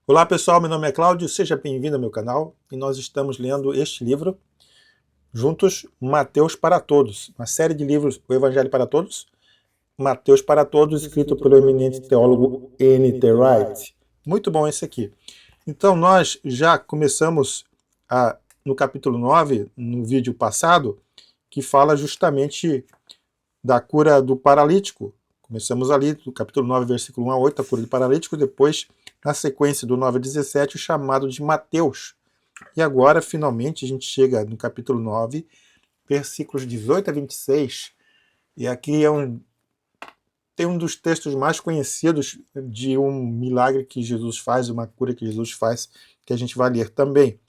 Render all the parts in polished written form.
Olá pessoal, meu nome é Cláudio, seja bem-vindo ao meu canal e nós estamos lendo este livro juntos, Mateus para Todos, uma série de livros, o Evangelho para Todos, Mateus para Todos, escrito pelo eminente teólogo N.T. Wright. Muito bom esse aqui. Então nós já começamos no capítulo 9, no vídeo passado, que fala justamente da cura do paralítico. Começamos ali do capítulo 9, versículo 1 a 8, a cura do paralítico, depois, na sequência do 9 a 17, o chamado de Mateus. E agora, finalmente, a gente chega no capítulo 9, versículos 18 a 26, e aqui tem um dos textos mais conhecidos de um milagre que Jesus faz, uma cura que Jesus faz, que a gente vai ler também.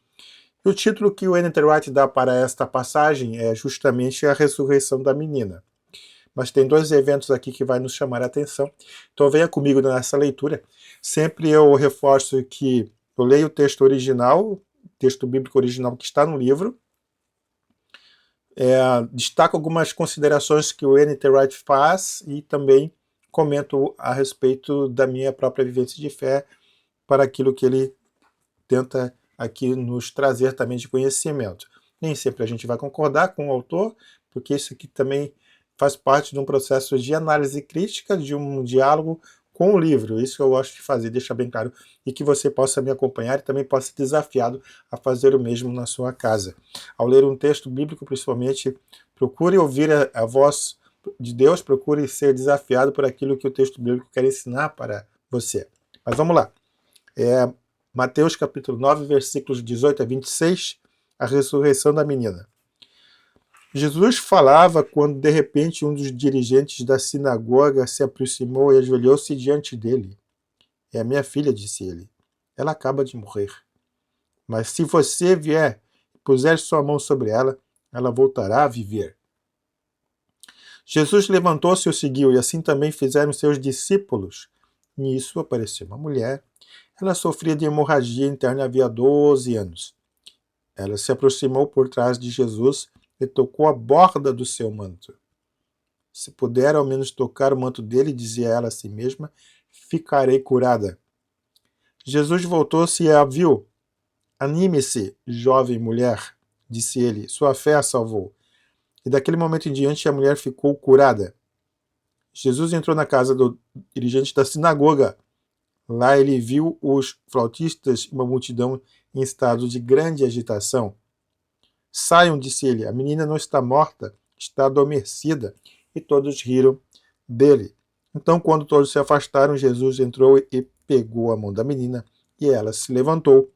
E o título que o N.T. Wright dá para esta passagem é justamente a ressurreição da menina. Mas tem dois eventos aqui que vai nos chamar a atenção. Então venha comigo nessa leitura. Sempre eu reforço que eu leio o texto original, o texto bíblico original que está no livro. Destaco algumas considerações que o N.T. Wright faz e também comento a respeito da minha própria vivência de fé para aquilo que ele tenta aqui nos trazer também de conhecimento. Nem sempre a gente vai concordar com o autor, porque isso aqui também faz parte de um processo de análise crítica, de um diálogo com o livro. Isso eu gosto de fazer, deixar bem claro, e que você possa me acompanhar e também possa ser desafiado a fazer o mesmo na sua casa. Ao ler um texto bíblico, principalmente, procure ouvir a voz de Deus, procure ser desafiado por aquilo que o texto bíblico quer ensinar para você. Mas vamos lá. Mateus capítulo 9, versículos 18 a 26, a ressurreição da menina. Jesus falava quando de repente um dos dirigentes da sinagoga se aproximou e ajoelhou-se diante dele. É a minha filha, disse ele. Ela acaba de morrer. Mas se você vier e puser sua mão sobre ela, ela voltará a viver. Jesus levantou-se e o seguiu, e assim também fizeram seus discípulos. Nisso apareceu uma mulher. Ela sofria de hemorragia interna havia 12 anos. Ela se aproximou por trás de Jesus e tocou a borda do seu manto. Se puder ao menos tocar o manto dele, dizia ela a si mesma, ficarei curada. Jesus voltou-se e a viu. Anime-se, jovem mulher, disse ele, sua fé a salvou. E daquele momento em diante a mulher ficou curada. Jesus entrou na casa do dirigente da sinagoga. Lá ele viu os flautistas e uma multidão em estado de grande agitação. Saiam, disse ele, a menina não está morta, está adormecida. E todos riram dele. Então, quando todos se afastaram, Jesus entrou e pegou a mão da menina, e ela se levantou.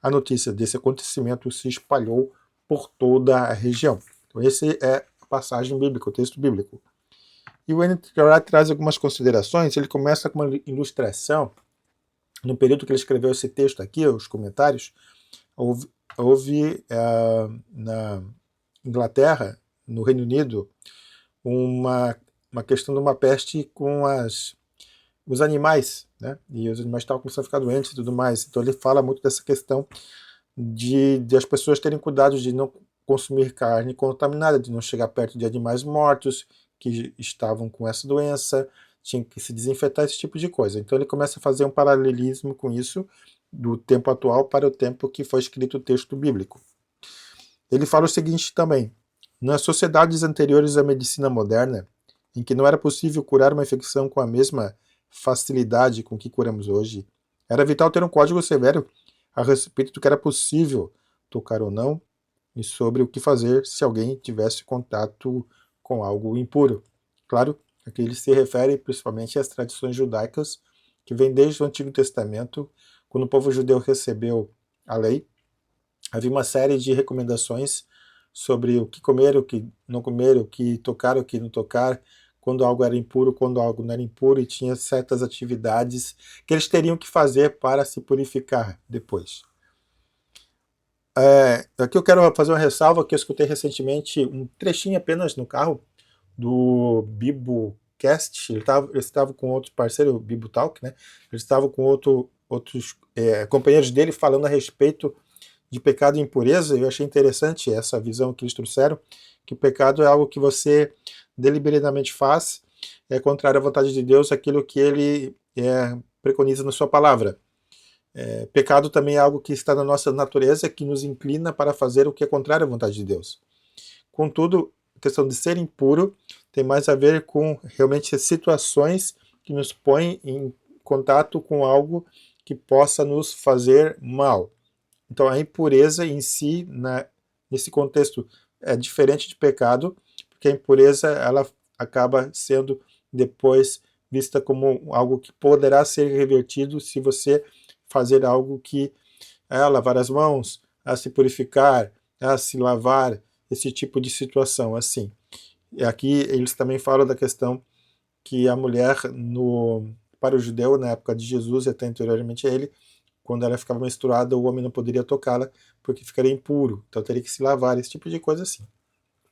A notícia desse acontecimento se espalhou por toda a região. Então, esse é a passagem bíblica, o texto bíblico. E o N.T. Wright traz algumas considerações. Ele começa com uma ilustração. No período que ele escreveu esse texto aqui, os comentários, houve na Inglaterra, no Reino Unido, uma questão de uma peste com os animais, né? E os animais estavam começando a ficar doentes e tudo mais. Então ele fala muito dessa questão de as pessoas terem cuidado de não consumir carne contaminada, de não chegar perto de animais mortos que estavam com essa doença, tinha que se desinfetar, esse tipo de coisa. Então ele começa a fazer um paralelismo com isso, do tempo atual para o tempo que foi escrito o texto bíblico. Ele fala o seguinte também: nas sociedades anteriores à medicina moderna, em que não era possível curar uma infecção com a mesma facilidade com que curamos hoje, era vital ter um código severo a respeito do que era possível tocar ou não e sobre o que fazer se alguém tivesse contato com algo impuro. Claro, aqui ele se refere principalmente às tradições judaicas que vêm desde o Antigo Testamento. Quando o povo judeu recebeu a lei, havia uma série de recomendações sobre o que comer, o que não comer, o que tocar, o que não tocar, quando algo era impuro, quando algo não era impuro, e tinha certas atividades que eles teriam que fazer para se purificar depois. Aqui eu quero fazer uma ressalva que eu escutei recentemente um trechinho apenas no carro do BiboCast. Ele estava com outro parceiro, o BiboTalk, né? Ele estava com outros companheiros dele falando a respeito de pecado e impureza. Eu achei interessante essa visão que eles trouxeram, que o pecado é algo que você deliberadamente faz, é contrário à vontade de Deus, aquilo que ele preconiza na sua palavra. Pecado também é algo que está na nossa natureza, que nos inclina para fazer o que é contrário à vontade de Deus. Contudo, a questão de ser impuro tem mais a ver com realmente situações que nos põem em contato com algo que possa nos fazer mal. Então, a impureza em si, nesse contexto, é diferente de pecado, porque a impureza ela acaba sendo depois vista como algo que poderá ser revertido se você fazer algo que lavar as mãos, a se purificar, a se lavar, esse tipo de situação assim. E aqui eles também falam da questão que a mulher, para o judeu, na época de Jesus e até anteriormente a ele, quando ela ficava menstruada, o homem não poderia tocá-la porque ficaria impuro, então teria que se lavar, esse tipo de coisa assim.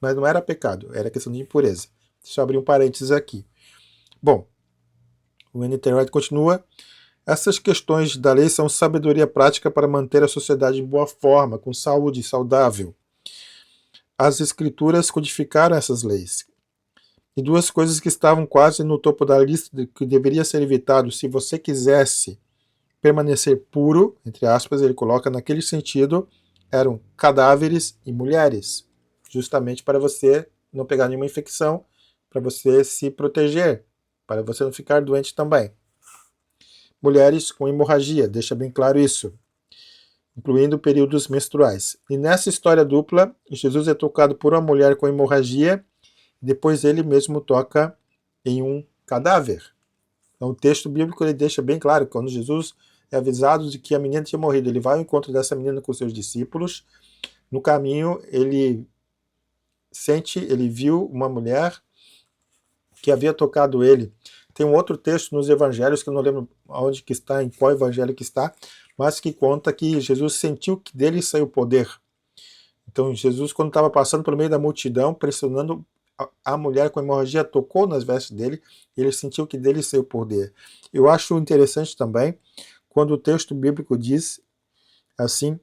Mas não era pecado, era questão de impureza. Deixa eu abrir um parênteses aqui. Bom, o N.T. Wright continua. Essas questões da lei são sabedoria prática para manter a sociedade em boa forma, com saúde, saudável. As escrituras codificaram essas leis. E duas coisas que estavam quase no topo da lista de que deveria ser evitado se você quisesse permanecer puro, entre aspas, ele coloca naquele sentido, eram cadáveres e mulheres, justamente para você não pegar nenhuma infecção, para você se proteger, para você não ficar doente também. Mulheres com hemorragia, deixa bem claro isso, incluindo períodos menstruais. E nessa história dupla, Jesus é tocado por uma mulher com hemorragia, depois ele mesmo toca em um cadáver. Então, o texto bíblico ele deixa bem claro que quando Jesus é avisado de que a menina tinha morrido, ele vai ao encontro dessa menina com seus discípulos. No caminho, ele viu uma mulher que havia tocado ele. Tem um outro texto nos evangelhos, que eu não lembro onde que está, em qual evangelho que está, mas que conta que Jesus sentiu que dele saiu o poder. Então, Jesus, quando estava passando pelo meio da multidão, pressionando a mulher com hemorragia, tocou nas vestes dele, e ele sentiu que dele saiu o poder. Eu acho interessante também, quando o texto bíblico diz assim,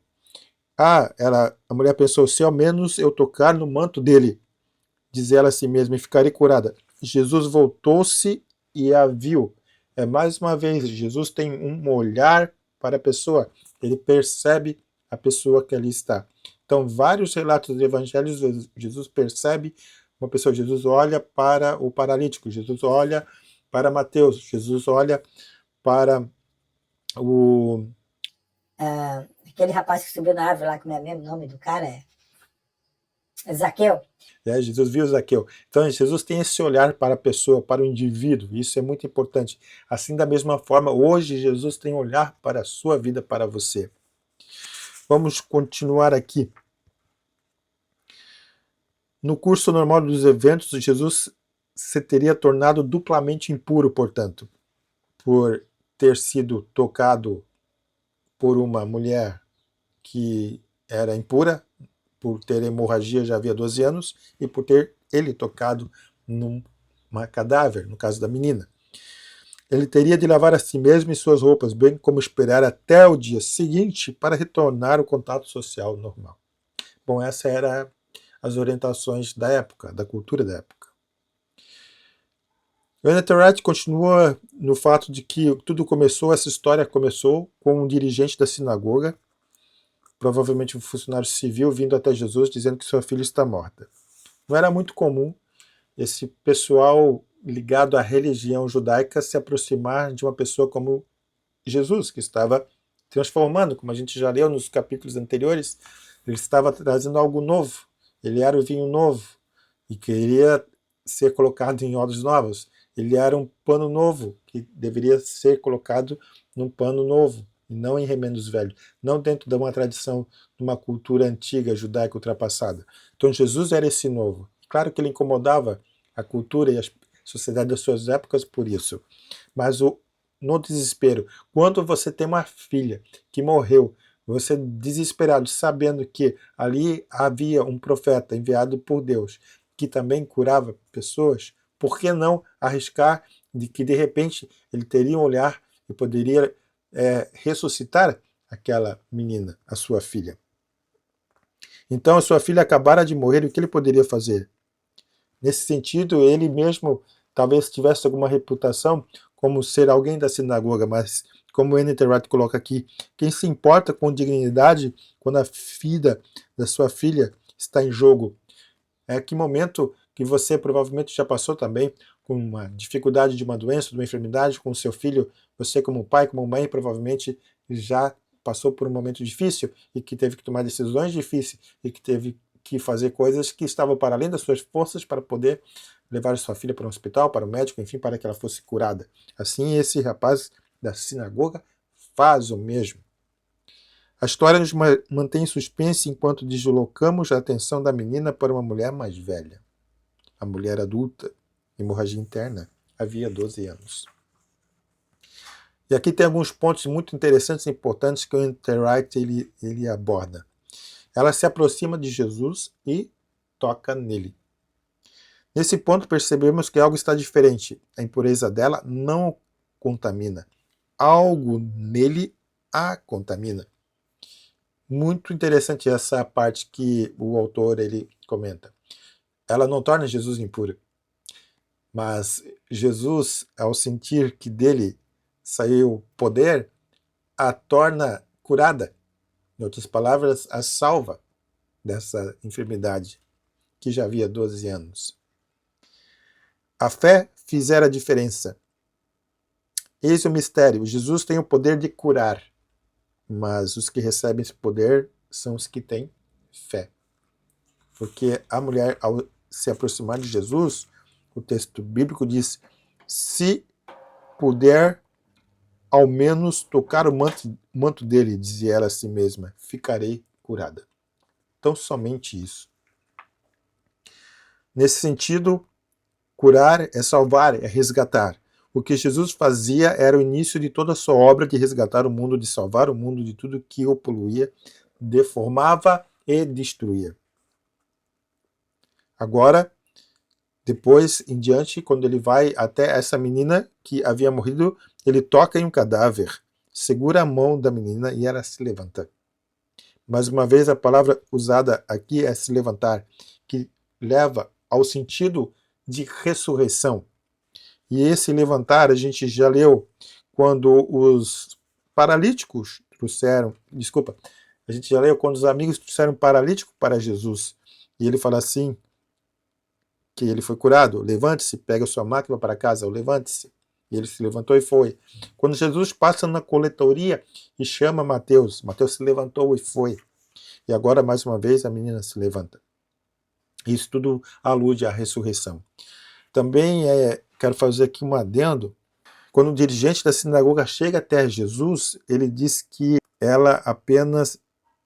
a mulher pensou, se ao menos eu tocar no manto dele, diz ela a si mesma, e ficarei curada. Jesus voltou-se e a viu. Mais uma vez, Jesus tem um olhar para a pessoa, ele percebe a pessoa que ali está. Então, vários relatos dos evangelhos, Jesus percebe uma pessoa, Jesus olha para o paralítico, Jesus olha para Mateus, Jesus olha para o... aquele rapaz que subiu na árvore lá, como é mesmo o nome do cara? Zaqueu. Jesus viu Zaqueu. Então, Jesus tem esse olhar para a pessoa, para o indivíduo. Isso é muito importante. Assim, da mesma forma, hoje Jesus tem um olhar para a sua vida, para você. Vamos continuar aqui. No curso normal dos eventos, Jesus se teria tornado duplamente impuro, portanto, por ter sido tocado por uma mulher que era impura, por ter hemorragia já havia 12 anos, e por ter ele tocado num cadáver, no caso da menina. Ele teria de lavar a si mesmo e suas roupas, bem como esperar até o dia seguinte para retornar ao contato social normal. Bom, essas eram as orientações da época, da cultura da época. N.T. Wright continua no fato de que tudo começou, essa história começou com um dirigente da sinagoga, provavelmente um funcionário civil, vindo até Jesus dizendo que sua filha está morta. Não era muito comum esse pessoal ligado à religião judaica se aproximar de uma pessoa como Jesus, que estava transformando, como a gente já leu nos capítulos anteriores, ele estava trazendo algo novo, ele era o vinho novo e queria ser colocado em odres novos, ele era um pano novo que deveria ser colocado num pano novo e não em remendos velhos, não dentro de uma tradição, de uma cultura antiga judaica ultrapassada. Então Jesus era esse novo. Claro que ele incomodava a cultura e a sociedade das suas épocas por isso, mas no desespero, quando você tem uma filha que morreu, você desesperado, sabendo que ali havia um profeta enviado por Deus, que também curava pessoas, por que não arriscar de que de repente ele teria um olhar e poderia ressuscitar aquela menina, a sua filha? Então a sua filha acabara de morrer, o que ele poderia fazer? Nesse sentido, ele mesmo talvez tivesse alguma reputação como ser alguém da sinagoga, mas como o N.T. Wright coloca aqui, quem se importa com dignidade quando a vida da sua filha está em jogo? Que momento que você provavelmente já passou também com uma dificuldade de uma doença, de uma enfermidade com o seu filho, você como pai, como mãe, provavelmente já passou por um momento difícil e que teve que tomar decisões difíceis e que teve que fazer coisas que estavam para além das suas forças para poder levar sua filha para um hospital, para o médico, enfim, para que ela fosse curada. Assim, esse rapaz da sinagoga faz o mesmo. A história nos mantém em suspense enquanto deslocamos a atenção da menina para uma mulher mais velha. A mulher adulta, hemorragia interna, havia 12 anos. E aqui tem alguns pontos muito interessantes e importantes que o N.T. Wright ele aborda. Ela se aproxima de Jesus e toca nele. Nesse ponto percebemos que algo está diferente. A impureza dela não o contamina. Algo nele a contamina. Muito interessante essa parte que o autor ele comenta. Ela não torna Jesus impuro, mas Jesus, ao sentir que dele saiu poder, a torna curada. Em outras palavras, a salva dessa enfermidade que já havia 12 anos. A fé fizera a diferença. Eis o mistério. Jesus tem o poder de curar, mas os que recebem esse poder são os que têm fé. Porque a mulher, ao se aproximar de Jesus, o texto bíblico diz: se puder ao menos tocar o manto dele, dizia ela a si mesma, ficarei curada. Então, somente isso. Nesse sentido, curar é salvar, é resgatar. O que Jesus fazia era o início de toda a sua obra de resgatar o mundo, de salvar o mundo de tudo que o poluía, deformava e destruía. Agora, depois em diante, quando ele vai até essa menina que havia morrido, ele toca em um cadáver, segura a mão da menina e ela se levanta. Mais uma vez, a palavra usada aqui é se levantar, que leva ao sentido de ressurreição. E esse levantar a gente já leu quando os paralíticos trouxeram, a gente já leu quando os amigos trouxeram paralítico para Jesus. E ele fala assim, que ele foi curado, levante-se, pega sua máquina para casa, levante-se. E ele se levantou e foi. Quando Jesus passa na coletoria e chama Mateus, Mateus se levantou e foi. E agora, mais uma vez, a menina se levanta. Isso tudo alude à ressurreição. Também quero fazer aqui um adendo. Quando o dirigente da sinagoga chega até Jesus, ele diz que ela apenas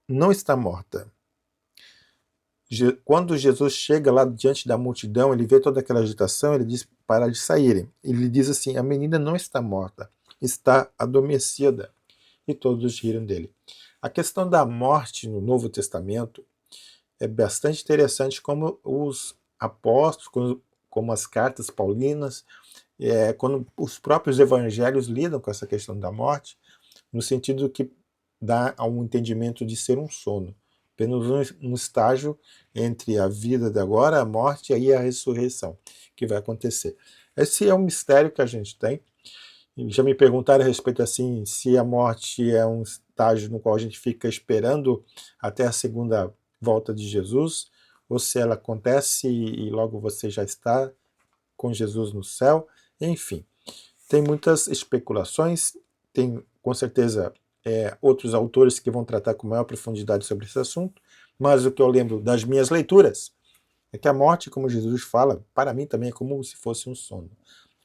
não está morta. Quando Jesus chega lá diante da multidão, ele vê toda aquela agitação, ele diz para de saírem. Ele diz assim, a menina não está morta, está adormecida. E todos riram dele. A questão da morte no Novo Testamento é bastante interessante, como os apóstolos, como as cartas paulinas, quando os próprios evangelhos lidam com essa questão da morte, no sentido que dá a um entendimento de ser um sono, apenas um estágio entre a vida de agora, a morte e aí a ressurreição, que vai acontecer. Esse é um mistério que a gente tem. Já me perguntaram a respeito assim, se a morte é um estágio no qual a gente fica esperando até a segunda volta de Jesus, ou se ela acontece e logo você já está com Jesus no céu. Enfim, tem muitas especulações, tem com certeza outros autores que vão tratar com maior profundidade sobre esse assunto, mas o que eu lembro das minhas leituras é que a morte, como Jesus fala, para mim também é como se fosse um sono.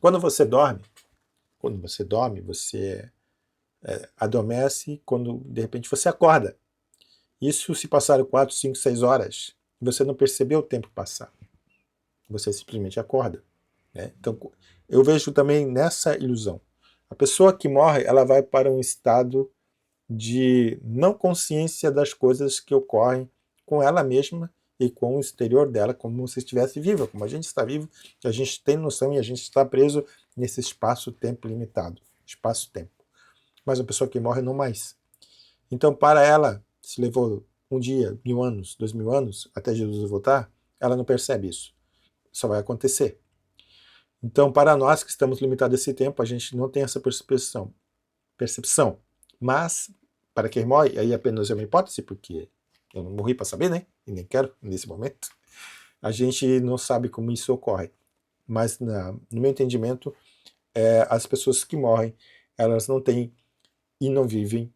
Quando você dorme, você adormece, quando de repente você acorda. Isso se passaram 4, 5, 6 horas, e você não percebeu o tempo passar. Você simplesmente acorda. Né? Então, eu vejo também nessa ilusão. A pessoa que morre, ela vai para um estado de não consciência das coisas que ocorrem com ela mesma e com o exterior dela, como se estivesse viva, como a gente está vivo, a gente tem noção e a gente está preso nesse espaço-tempo limitado, espaço-tempo. Mas a pessoa que morre não mais. Então, para ela, se levou um dia, 1000 anos, 2000 anos, até Jesus voltar, ela não percebe isso. Só vai acontecer. Então, para nós que estamos limitados a esse tempo, a gente não tem essa percepção. percepção. Mas, para quem morre, aí apenas é uma hipótese, porque eu não morri para saber, né? E nem quero nesse momento. A gente não sabe como isso ocorre. Mas, no meu entendimento, as pessoas que morrem, elas não têm e não vivem.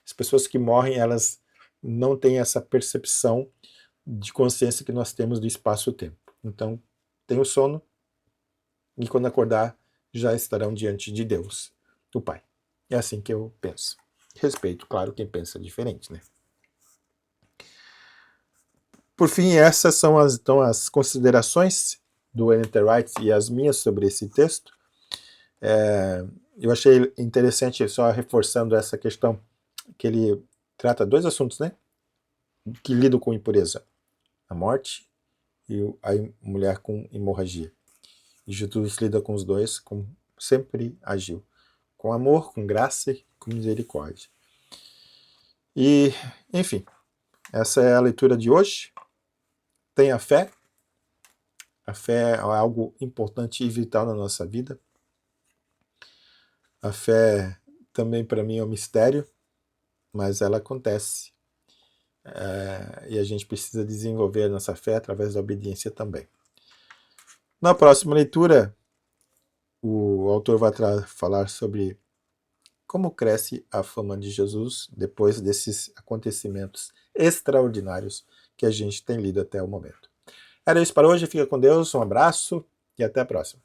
As pessoas que morrem, elas não têm essa percepção de consciência que nós temos do espaço-tempo. Então, tem o sono, e quando acordar, já estarão diante de Deus, o Pai. É assim que eu penso. Respeito, claro, quem pensa diferente, né? Por fim, essas são as considerações do N.T. Wright e as minhas sobre esse texto. Eu achei interessante, só reforçando essa questão, que ele trata dois assuntos, né? Que lidam com impureza. A morte e a mulher com hemorragia. E Jesus lida com os dois, como sempre agiu. Com amor, com graça e com misericórdia. E, enfim, essa é a leitura de hoje. Tenha fé. A fé é algo importante e vital na nossa vida. A fé também para mim é um mistério, mas ela acontece. E a gente precisa desenvolver a nossa fé através da obediência também. Na próxima leitura, o autor vai falar sobre como cresce a fama de Jesus depois desses acontecimentos extraordinários que a gente tem lido até o momento. Era isso para hoje, fica com Deus, um abraço e até a próxima.